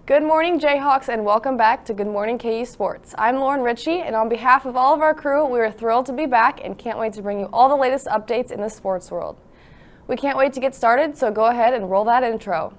Good morning, Jayhawks, and welcome back to Good Morning KU Sports. I'm Lauren Ritchie, and on behalf of all of our crew, we are thrilled to be back and can't wait to bring you all the latest updates in the sports world. We can't wait to get started, so go ahead and roll that intro.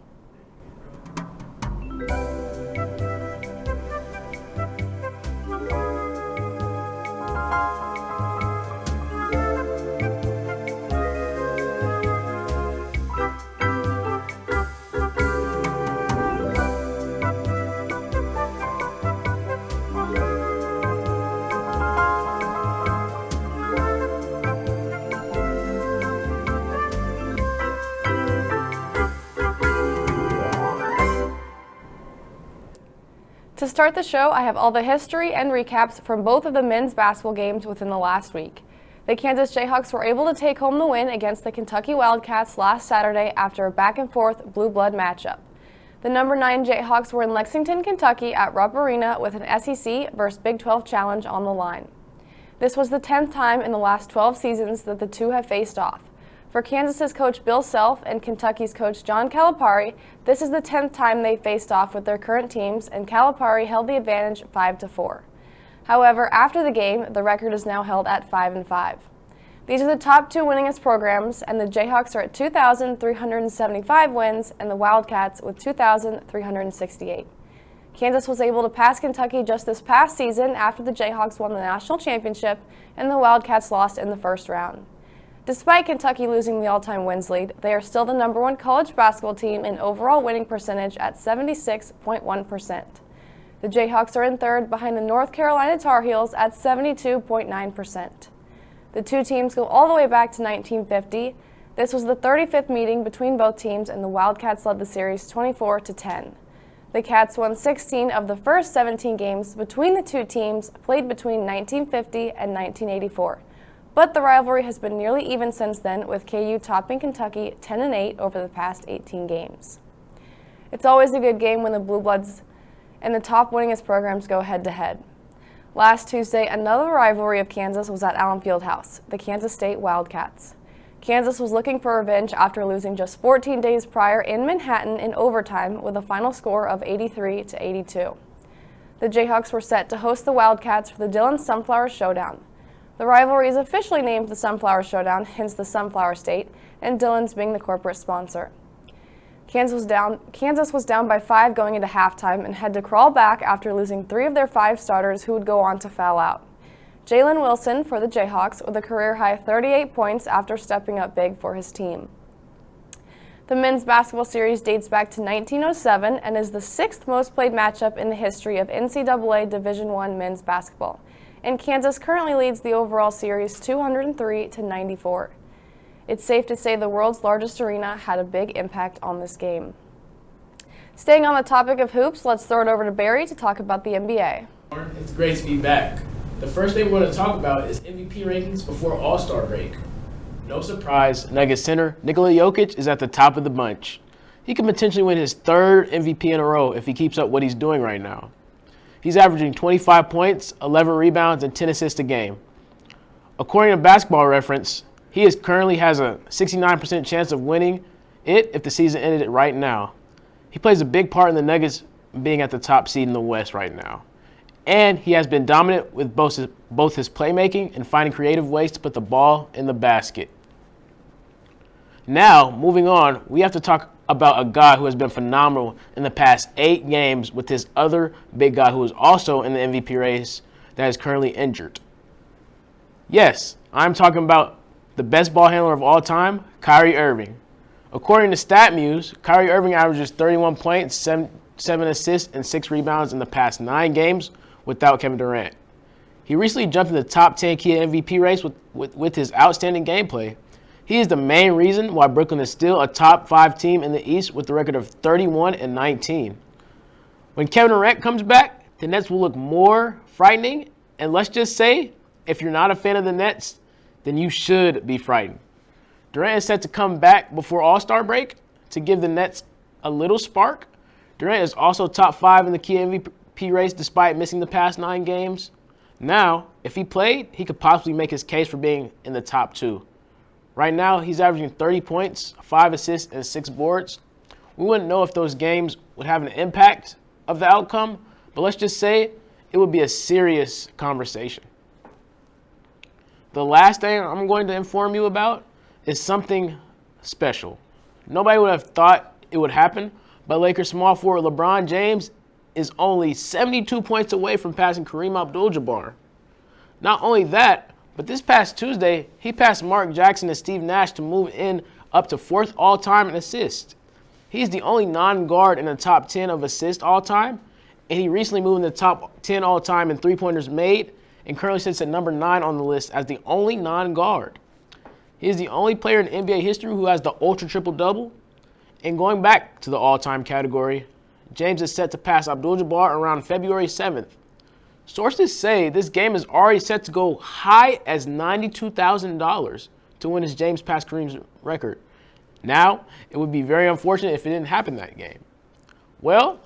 To start the show, I have all the history and recaps from both of the men's basketball games within the last week. The Kansas Jayhawks were able to take home the win against the Kentucky Wildcats last Saturday after a back-and-forth blue blood matchup. The number 9 Jayhawks were in Lexington, Kentucky at Rupp Arena with an SEC vs. Big 12 challenge on the line. This was the 10th time in the last 12 seasons that the two have faced off. For Kansas's coach Bill Self and Kentucky's coach John Calipari, this is the 10th time they faced off with their current teams, and Calipari held the advantage 5-4. However, after the game, the record is now held at 5-5. These are the top two winningest programs, and the Jayhawks are at 2,375 wins, and the Wildcats with 2,368. Kansas was able to pass Kentucky just this past season after the Jayhawks won the national championship, and the Wildcats lost in the first round. Despite Kentucky losing the all-time wins lead, they are still the number 1 college basketball team in overall winning percentage at 76.1%. The Jayhawks are in third behind the North Carolina Tar Heels at 72.9%. The two teams go all the way back to 1950. This was the 35th meeting between both teams, and the Wildcats led the series 24-10. The Cats won 16 of the first 17 games between the two teams played between 1950 and 1984. But the rivalry has been nearly even since then, with KU topping Kentucky 10-8 over the past 18 games. It's always a good game when the Blue Bloods and the top winningest programs go head-to-head. Last Tuesday, another rivalry of Kansas was at Allen Fieldhouse, the Kansas State Wildcats. Kansas was looking for revenge after losing just 14 days prior in Manhattan in overtime with a final score of 83-82. The Jayhawks were set to host the Wildcats for the Dillon Sunflower Showdown. The rivalry is officially named the Sunflower Showdown, hence the Sunflower State, and Dillon's being the corporate sponsor. Kansas was down by 5 going into halftime and had to crawl back after losing 3 of their 5 starters who would go on to foul out. Jalen Wilson for the Jayhawks with a career-high 38 points after stepping up big for his team. The men's basketball series dates back to 1907 and is the 6th most played matchup in the history of NCAA Division I men's basketball, and Kansas currently leads the overall series 203-94. It's safe to say the world's largest arena had a big impact on this game. Staying on the topic of hoops, let's throw it over to Barry to talk about the NBA. It's great to be back. The first thing we're going to talk about is MVP rankings before All-Star break. No surprise, Nuggets center Nikola Jokic is at the top of the bunch. He could potentially win his 3rd MVP in a row if he keeps up what he's doing right now. He's averaging 25 points, 11 rebounds, and 10 assists a game. According to Basketball Reference, he currently has a 69% chance of winning it if the season ended right now. He plays a big part in the Nuggets being at the top seed in the West right now. And he has been dominant with both his playmaking and finding creative ways to put the ball in the basket. Now, moving on, we have to talk about a guy who has been phenomenal in the past 8 games with his other big guy who is also in the MVP race that is currently injured. Yes, I'm talking about the best ball handler of all time, Kyrie Irving. According to StatMuse, Kyrie Irving averages 31 points, 7 assists, and 6 rebounds in the past 9 games without Kevin Durant. He recently jumped in the top 10 key MVP race with his outstanding gameplay. He is the main reason why Brooklyn is still a top 5 team in the East with a record of 31-19. When Kevin Durant comes back, the Nets will look more frightening, and let's just say, if you're not a fan of the Nets, then you should be frightened. Durant is set to come back before All-Star break to give the Nets a little spark. Durant is also top 5 in the key MVP race despite missing the past 9 games. Now, if he played, he could possibly make his case for being in the top 2. Right now, he's averaging 30 points, 5 assists, and 6 boards. We wouldn't know if those games would have an impact of the outcome, but let's just say it would be a serious conversation. The last thing I'm going to inform you about is something special. Nobody would have thought it would happen, but Lakers small forward LeBron James is only 72 points away from passing Kareem Abdul-Jabbar. Not only that, but this past Tuesday, he passed Mark Jackson and Steve Nash to move in up to 4th all-time in assists. He's the only non-guard in the top 10 of assists all-time, and he recently moved in the top 10 all-time in three-pointers made and currently sits at number 9 on the list as the only non-guard. He is the only player in NBA history who has the ultra triple-double. And going back to the all-time category, James is set to pass Abdul-Jabbar around February 7th. Sources say this game is already set to go high as $92,000 to win his James past Kareem's record. Now, it would be very unfortunate if it didn't happen that game. Well,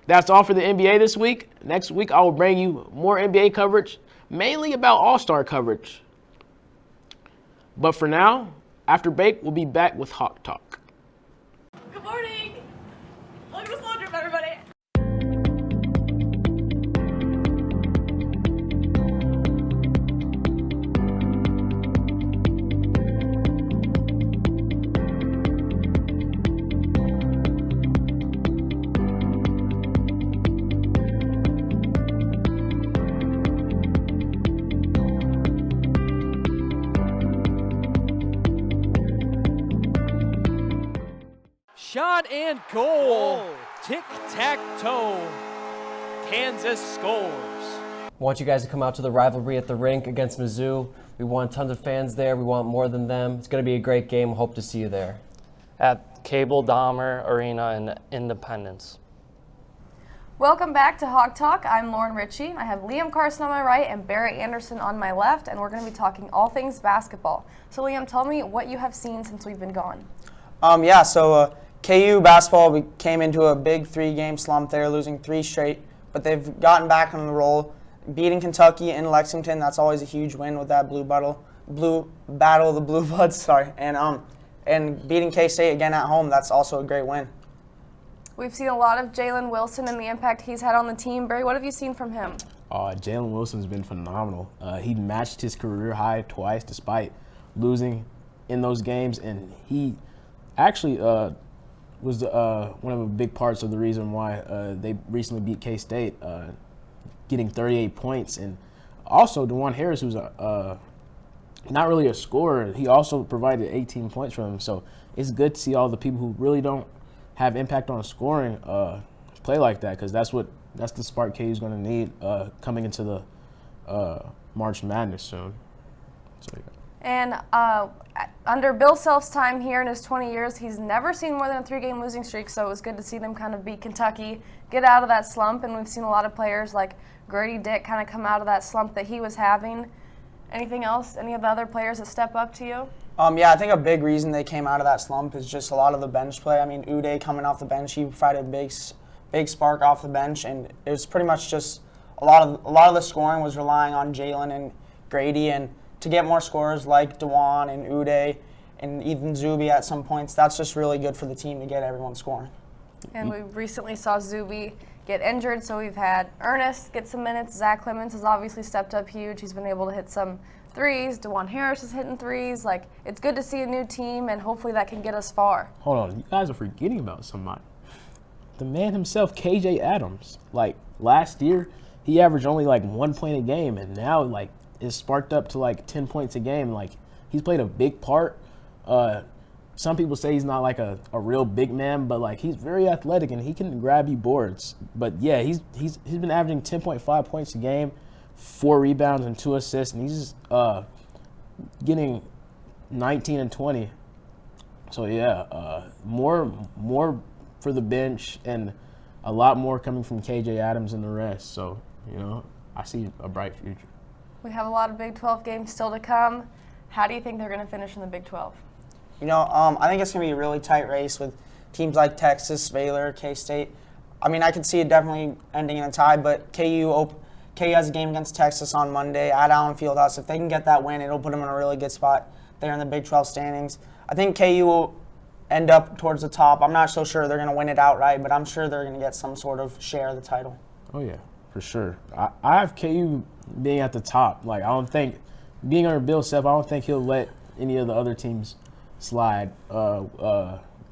that's all for the NBA this week. Next week, I will bring you more NBA coverage, mainly about All-Star coverage. But for now, after break, we'll be back with Hawk Talk. Good morning. Welcome to Slow Drip, everybody. Shot and goal. Tic-tac-toe. Kansas scores. I want you guys to come out to the rivalry at the rink against Mizzou. We want tons of fans there. We want more than them. It's going to be a great game. Hope to see you there. At Cable Dahmer Arena in Independence. Welcome back to Hawk Talk. I'm Lauren Ritchie. I have Liam Carson on my right and Barrett Anderson on my left, and we're going to be talking all things basketball. So Liam, tell me what you have seen since we've been gone. KU basketball, we came into a big 3-game slump there, losing 3 straight, but they've gotten back on the roll, beating Kentucky in Lexington. That's always a huge win with that blue battle, the Blue Bloods, sorry, and beating K-State again at home. That's also a great win. We've seen a lot of Jalen Wilson and the impact he's had on the team. Barry, what have you seen from him? Jalen Wilson's been phenomenal. He matched his career high twice despite losing in those games, and he actually was one of the big parts of the reason why they recently beat K-State, getting 38 points. And also DeJuan Harris, who's not really a scorer, he also provided 18 points for them. So it's good to see all the people who really don't have impact on scoring play like that, because that's the spark KU's going to need coming into the March Madness soon. So, yeah. And under Bill Self's time here in his 20 years, he's never seen more than a 3-game losing streak, so it was good to see them kind of beat Kentucky, get out of that slump, and we've seen a lot of players like Grady Dick kind of come out of that slump that he was having. Anything else? Any of the other players that step up to you? I think a big reason they came out of that slump is just a lot of the bench play. I mean, Uday coming off the bench, he provided a big spark off the bench, and it was pretty much just a lot of the scoring was relying on Jalen and Grady, and to get more scorers like DeJuan and Uday and even Zuby at some points, that's just really good for the team to get everyone scoring. And we recently saw Zuby get injured, so we've had Ernest get some minutes. Zach Clemens has obviously stepped up huge. He's been able to hit some threes. DeJuan Harris is hitting threes. It's good to see a new team, and hopefully that can get us far. Hold on, you guys are forgetting about somebody. The man himself, KJ Adams. Last year, he averaged only 1 point a game, and now it's sparked up to 10 points a game. He's played a big part. Some people say he's not a real big man, but he's very athletic and he can grab you boards. But yeah, he's been averaging 10.5 points a game, 4 rebounds and 2 assists, and he's getting 19 and 20. So yeah, more for the bench and a lot more coming from KJ Adams and the rest. So I see a bright future. We have a lot of Big 12 games still to come. How do you think they're going to finish in the Big 12? I think it's going to be a really tight race with teams like Texas, Baylor, K-State. I could see it definitely ending in a tie, but KU has a game against Texas on Monday at Allen Fieldhouse. If they can get that win, it'll put them in a really good spot there in the Big 12 standings. I think KU end up towards the top. I'm not so sure they're going to win it outright, but I'm sure they're going to get some sort of share of the title. Oh, yeah, for sure. I have KU being at the top. Like, I don't think, being under Bill Self, I don't think he'll let any of the other teams slide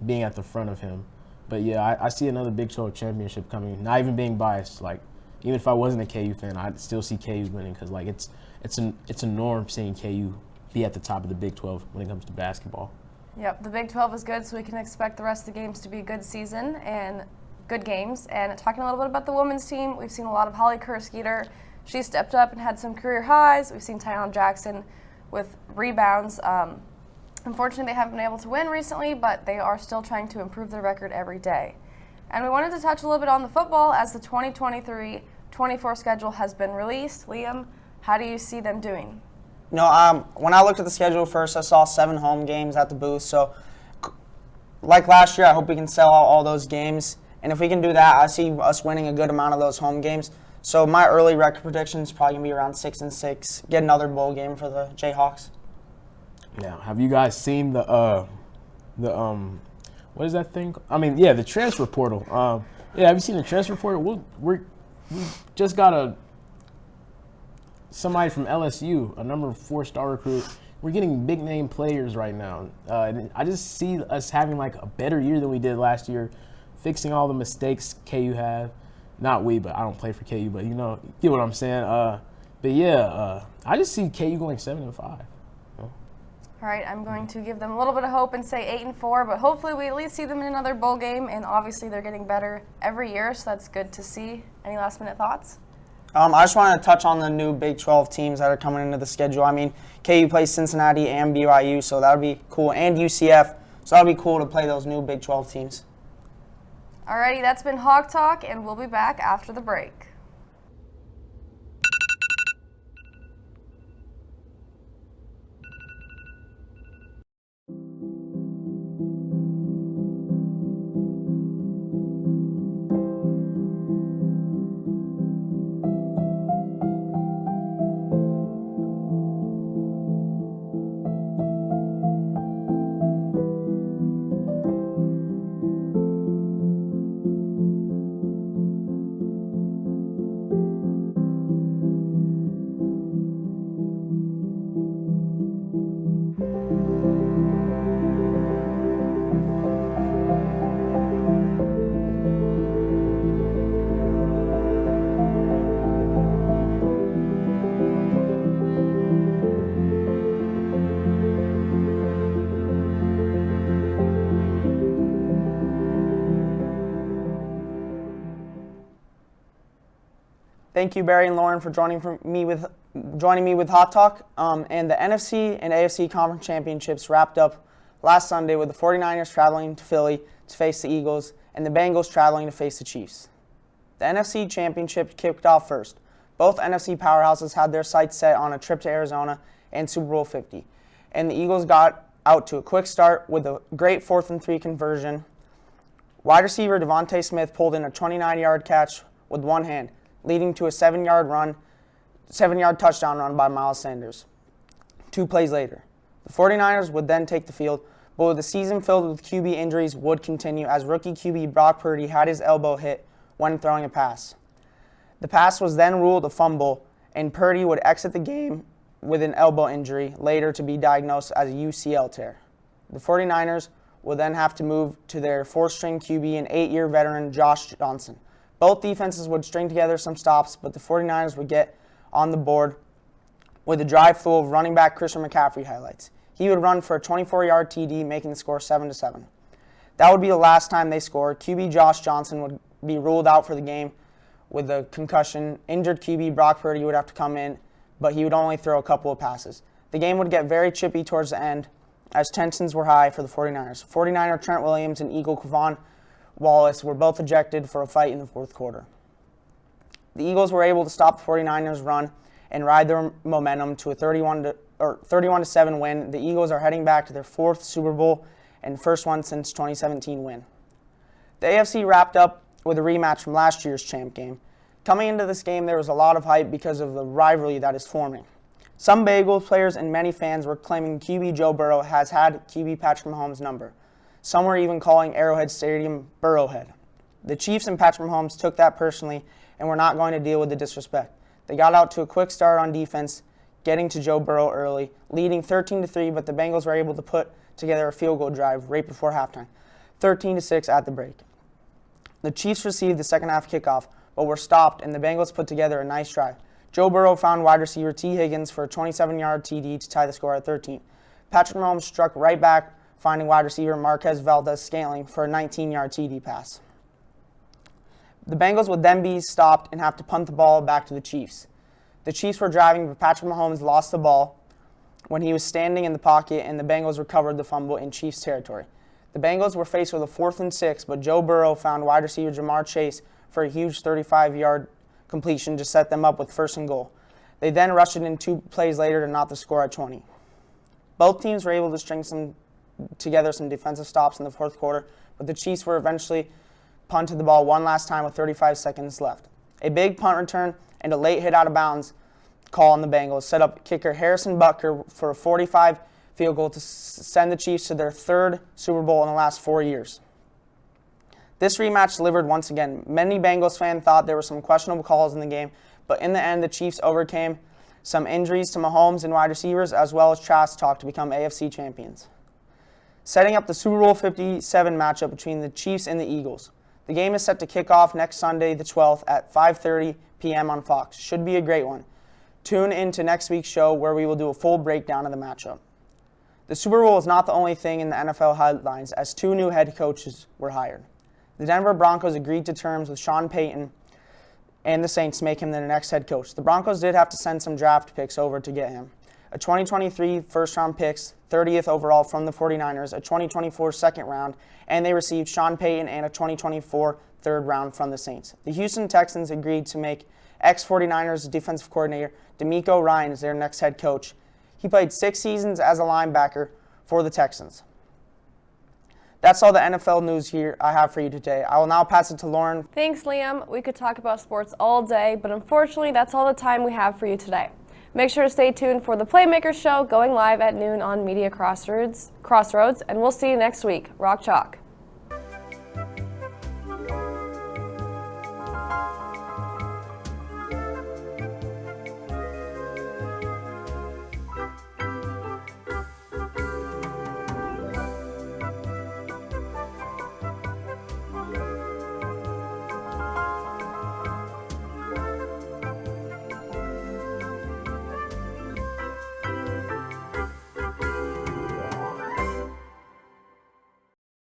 being at the front of him. But, yeah, I see another Big 12 championship coming, not even being biased. Like, even if I wasn't a KU fan, I'd still see KU winning because, like, it's a norm seeing KU be at the top of the Big 12 when it comes to basketball. Yep, the Big 12 is good, so we can expect the rest of the games to be a good season and good games. And talking a little bit about the women's team, we've seen a lot of Holly Kerr-Skeeter. She stepped up and had some career highs. We've seen Tyon Jackson with rebounds. Unfortunately, they haven't been able to win recently, but they are still trying to improve their record every day. And we wanted to touch a little bit on the football as the 2023-24 schedule has been released. Liam, how do you see them doing? When I looked at the schedule first, I saw 7 home games at the booth. So, like last year, I hope we can sell out all those games. And if we can do that, I see us winning a good amount of those home games. So my early record prediction is probably going to be around 6-6. Get another bowl game for the Jayhawks. Now, have you guys seen the what is that thing? I mean, yeah, the transfer portal. Yeah, have you seen the transfer portal? We just got somebody from LSU, a number 4-star recruit. We're getting big name players right now. And I just see us having like a better year than we did last year, fixing all the mistakes KU have. Not we, but I don't play for KU, but you get what I'm saying. But yeah, I just see KU going 7-5. All right, I'm going to give them a little bit of hope and say 8-4, but hopefully we at least see them in another bowl game, and obviously they're getting better every year, so that's good to see. Any last-minute thoughts? I just want to touch on the new Big 12 teams that are coming into the schedule. I mean, KU plays Cincinnati and BYU, so that would be cool, and UCF, so that would be cool to play those new Big 12 teams. All righty, that's been Hog Talk, and we'll be back after the break. Thank you, Barry and Lauren, for joining me with Hot Talk. And the NFC and AFC Conference Championships wrapped up last Sunday with the 49ers traveling to Philly to face the Eagles and the Bengals traveling to face the Chiefs. The NFC Championship kicked off first. Both NFC powerhouses had their sights set on a trip to Arizona and Super Bowl 50. And the Eagles got out to a quick start with a great 4th-and-3 conversion. Wide receiver Devontae Smith pulled in a 29-yard catch with one hand, leading to a 7-yard touchdown run by Miles Sanders. 2 plays later, the 49ers would then take the field, but with the season filled with QB injuries would continue as rookie QB Brock Purdy had his elbow hit when throwing a pass. The pass was then ruled a fumble, and Purdy would exit the game with an elbow injury, later to be diagnosed as a UCL tear. The 49ers would then have to move to their 4th-string QB and 8-year veteran Josh Johnson. Both defenses would string together some stops, but the 49ers would get on the board with a drive full of running back Christian McCaffrey highlights. He would run for a 24-yard TD, making the score 7-7. That would be the last time they scored. QB Josh Johnson would be ruled out for the game with a concussion. Injured QB Brock Purdy would have to come in, but he would only throw a couple of passes. The game would get very chippy towards the end as tensions were high for the 49ers. 49er Trent Williams and Eagle Kevon Wallace were both ejected for a fight in the 4th quarter. The Eagles were able to stop the 49ers' run and ride their momentum to a 31-7 win. The Eagles are heading back to their 4th Super Bowl and first one since 2017 win. The AFC wrapped up with a rematch from last year's champ game. Coming into this game, there was a lot of hype because of the rivalry that is forming. Some Bengals players and many fans were claiming QB Joe Burrow has had QB Patrick Mahomes' number. Some were even calling Arrowhead Stadium Burrowhead. The Chiefs and Patrick Mahomes took that personally and were not going to deal with the disrespect. They got out to a quick start on defense, getting to Joe Burrow early, leading 13-3, but the Bengals were able to put together a field goal drive right before halftime, 13-6 at the break. The Chiefs received the second half kickoff, but were stopped, and the Bengals put together a nice drive. Joe Burrow found wide receiver T. Higgins for a 27-yard TD to tie the score at 13. Patrick Mahomes struck right back, finding wide receiver Marquez Valdez-Scantling for a 19-yard TD pass. The Bengals would then be stopped and have to punt the ball back to the Chiefs. The Chiefs were driving, but Patrick Mahomes lost the ball when he was standing in the pocket, and the Bengals recovered the fumble in Chiefs territory. The Bengals were faced with a 4th and 6, but Joe Burrow found wide receiver Jamar Chase for a huge 35-yard completion to set them up with 1st and goal. They then rushed it in 2 plays later to knot the score at 20. Both teams were able to string together some defensive stops in the 4th quarter, but the Chiefs were eventually punted the ball one last time with 35 seconds left. A big punt return and a late hit out of bounds call on the Bengals set up kicker Harrison Butker for a 45 field goal to send the Chiefs to their 3rd Super Bowl in the last 4 years. This rematch delivered once again. Many Bengals fans thought there were some questionable calls in the game, but in the end the Chiefs overcame some injuries to Mahomes and wide receivers as well as trash talk to become AFC champions. Setting up the Super Bowl 57 matchup between the Chiefs and the Eagles. The game is set to kick off next Sunday the 12th at 5:30 p.m. on Fox. Should be a great one. Tune in to next week's show where we will do a full breakdown of the matchup. The Super Bowl is not the only thing in the NFL headlines as 2 new head coaches were hired. The Denver Broncos agreed to terms with Sean Payton and the Saints to make him their next head coach. The Broncos did have to send some draft picks over to get him. A 2023 first-round picks, 30th overall from the 49ers, a 2024 second round, and they received Sean Payton and a 2024 third round from the Saints. The Houston Texans agreed to make ex-49ers defensive coordinator DeMeco Ryans their next head coach. He played 6 seasons as a linebacker for the Texans. That's all the NFL news here I have for you today. I will now pass it to Lauren. Thanks, Liam. We could talk about sports all day, but unfortunately, that's all the time we have for you today. Make sure to stay tuned for the Playmakers Show going live at noon on Media Crossroads, and we'll see you next week. Rock Chalk.